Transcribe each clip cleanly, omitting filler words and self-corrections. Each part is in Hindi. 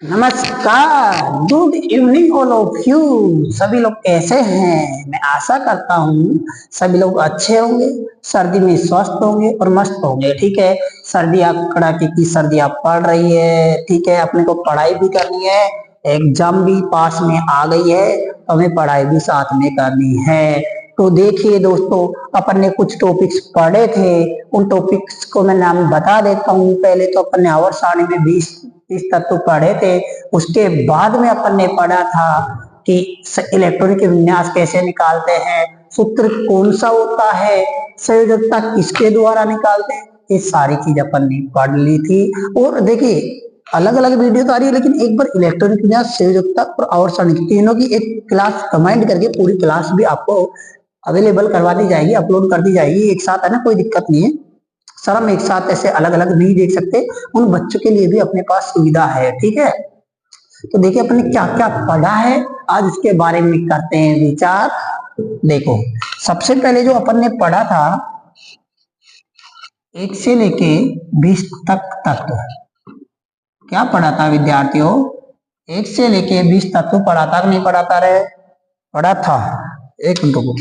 नमस्कार, good evening all of you. सभी लोग कैसे हैं? मैं आशा करता हूँ सभी लोग अच्छे होंगे, सर्दी में स्वस्थ होंगे और मस्त होंगे। ठीक है, सर्दी आप कड़ाके की सर्दी आप पढ़ रही है, ठीक है, अपने को पढ़ाई भी करनी है, एग्जाम भी पास में आ गई है, तो हमें पढ़ाई भी साथ में करनी है। तो देखिए दोस्तों, अपन ने कुछ टॉपिक्स पढ़े थे, उन टॉपिक्स को मैं नाम बता देता हूँ। पहले तो अपन ने आवर्त सारणी में 20 तत्व पढ़े थे। उसके बाद में अपन ने पढ़ा था कि इलेक्ट्रॉनिक के विन्यास कैसे निकालते हैं, सूत्र कौन सा होता है, संयोजकता किसके द्वारा निकालते हैं, ये सारी चीज अपन ने पढ़ ली थी। और देखिए, अलग अलग वीडियो तो आ रही है, लेकिन एक बार इलेक्ट्रॉनिक विन्यास, संयोजकता और आवर्त सारणी तीनों की एक क्लास कमांड करके पूरी क्लास भी आपको अवेलेबल करवा दी जाएगी, अपलोड कर दी जाएगी। एक साथ है ना, कोई दिक्कत नहीं है। सर हम एक साथ ऐसे अलग अलग नहीं देख सकते, उन बच्चों के लिए भी अपने पास सुविधा है। ठीक है, तो देखिए अपन ने क्या क्या पढ़ा है, आज उसके बारे में करते हैं विचार। देखो, सबसे पहले जो अपन ने पढ़ा था 1 से लेके 20 तक तत्व। क्या पढ़ा था विद्यार्थियों? 1 से लेके 20 तत्व पढ़ा था कि नहीं पढ़ा था रे? पढ़ा था। एक मिनट को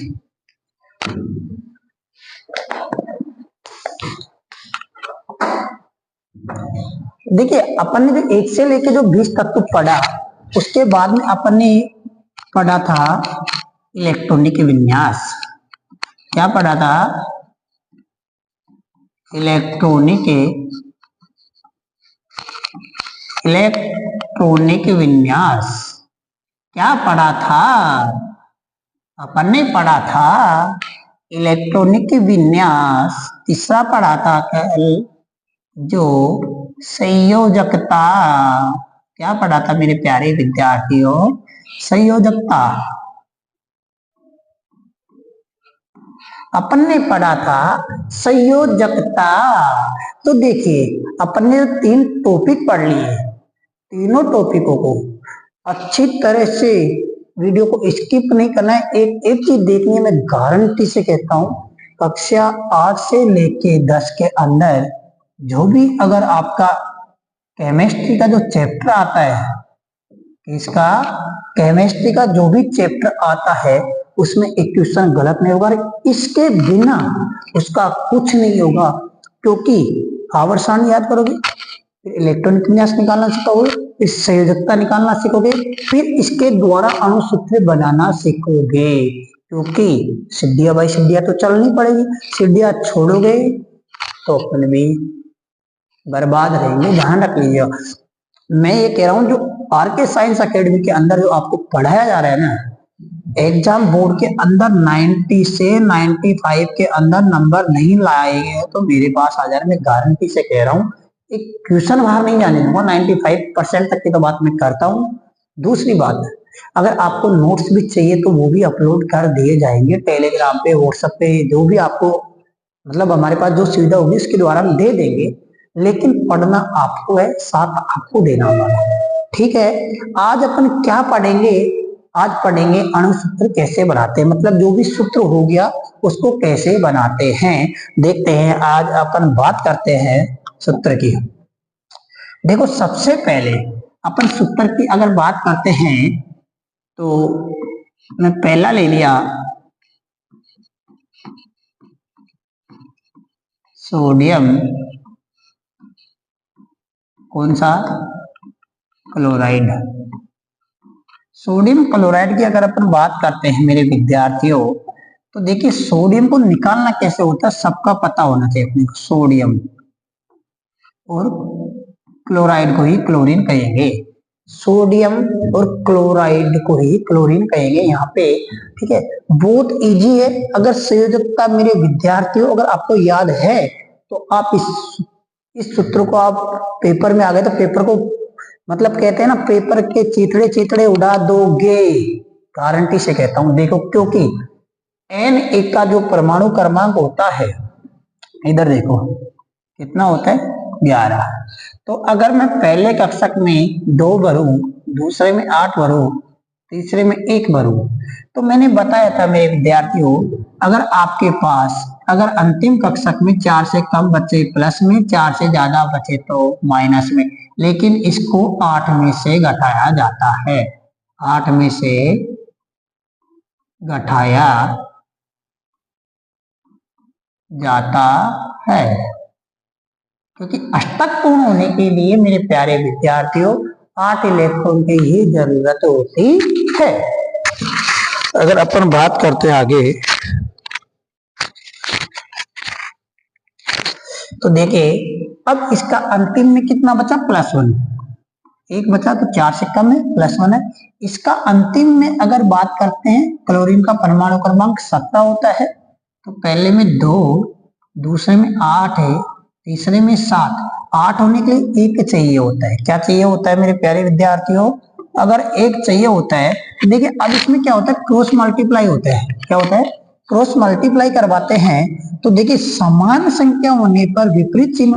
देखिए, अपन ने जो 1 से लेके जो 20 तत्व पढ़ा, उसके बाद में अपन ने पढ़ा था इलेक्ट्रॉनिक विन्यास। क्या पढ़ा था? इलेक्ट्रॉनिक विन्यास। क्या पढ़ा था? अपन ने पढ़ा था इलेक्ट्रॉनिक विन्यास। तीसरा पढ़ा था कल जो संयोजकता। क्या पढ़ा था मेरे प्यारे विद्यार्थियों? संयोजकता। अपन ने पढ़ा था संयोजकता। तो देखिए, अपन ने 3 टॉपिक पढ़ लिए, तीनों टॉपिकों को अच्छी तरह से वीडियो को स्किप नहीं करना है। एक एक चीज देखनी है, मैं गारंटी से कहता हूँ। कक्षा 8 से लेके 10 के अंदर जो भी अगर आपका केमिस्ट्री का जो चैप्टर आता है, इसका केमिस्ट्री का जो भी चैप्टर आता है, उसमें एक क्वेश्चन गलत नहीं होगा। इसके बिना उसका कुछ नहीं होगा, क्योंकि आवर्त सारणी याद करोगे, फिर इलेक्ट्रॉनिक विन्यास निकालना सीखोगे, फिर संयोजकता निकालना सीखोगे, फिर इसके द्वारा अणुसूत्र बनाना सीखोगे। क्योंकि सिद्धियां भाई सिद्धियां तो चलनी पड़ेगी, सिद्धियां छोड़ोगे तो अपन भी बर्बाद रहेंगे, ध्यान रख लीजिए। मैं ये कह रहा हूँ, जो आरके साइंस एकेडमी के अंदर जो आपको पढ़ाया जा रहा है ना, एग्जाम बोर्ड के अंदर 90 से 95 के अंदर नंबर नहीं लाएंगे तो मेरे पास आ जाए, मैं गारंटी से कह रहा हूँ। एक क्वेश्चन बाहर नहीं जाने दूंगा, 95% तक की तो बात मैं करता हूँ। दूसरी बात, अगर आपको नोट्स भी चाहिए तो वो भी अपलोड कर दिए जाएंगे टेलीग्राम पे, व्हाट्सएप पे, जो भी आपको मतलब हमारे पास जो सुविधा होगी उसके द्वारा हम दे देंगे। लेकिन पढ़ना आपको है, साथ आपको देना होगा। ठीक है, आज अपन क्या पढ़ेंगे? आज पढ़ेंगे अणुसूत्र कैसे बनाते हैं, मतलब जो भी सूत्र हो गया उसको कैसे बनाते हैं। देखते हैं, आज अपन बात करते हैं सूत्र की। देखो, सबसे पहले अपन सूत्र की अगर बात करते हैं तो मैं पहला ले लिया सोडियम, कौन सा? क्लोराइड। सोडियम क्लोराइड की अगर अपन बात करते हैं मेरे विद्यार्थियों, तो देखिए सोडियम को निकालना कैसे होता है सबका पता होना चाहिए अपने को। सोडियम और क्लोराइड को ही क्लोरीन कहेंगे, सोडियम और क्लोराइड को ही क्लोरीन कहेंगे यहाँ पे। ठीक है, बहुत इजी है। अगर संयोजकता मेरे विद्यार्थियों अगर आपको याद है तो आप इस सूत्र को आप पेपर में आ गए तो पेपर को मतलब कहते हैं ना, पेपर के चीथड़े चीथड़े उड़ा दोगे, गारंटी से कहता हूं। देखो, क्योंकि N1 का जो परमाणु क्रमांक होता है, इधर देखो कितना होता है, 11। तो अगर मैं पहले कक्षक में 2 भरूं, दूसरे में 8 भरूं, तीसरे में 1 भरूं, तो मैंने बताया था मेरे विद्यार्थियों, अगर आपके पास अगर अंतिम कक्षक में 4 से कम बचे प्लस में, 4 से ज्यादा बचे तो माइनस में, लेकिन इसको 8 में से घटाया जाता है, 8 में से घटाया जाता है, क्योंकि अष्टक पूर्ण होने के लिए मेरे प्यारे विद्यार्थियों 8 इलेक्ट्रॉन की ही जरूरत होती है। अगर अपन बात करते हैं आगे, तो देखिए अब इसका अंतिम में कितना बचा, +1, एक बचा तो 4 से कम है, +1 है। इसका अंतिम में अगर बात करते हैं, क्लोरीन का परमाणु क्रमांक 17 होता है, तो पहले में 2, दूसरे में 8 है, तीसरे में 7। 8 होने के लिए 1 चाहिए होता है। क्या चाहिए होता है मेरे प्यारे विद्यार्थियों, अगर 1 चाहिए होता है तो देखिए अब इसमें क्या होता है, क्रॉस मल्टीप्लाई होता है। क्या होता है, क्रॉस मल्टीप्लाई करवाते हैं, तो देखिए समान संख्या होने पर विपरीत चिन्ह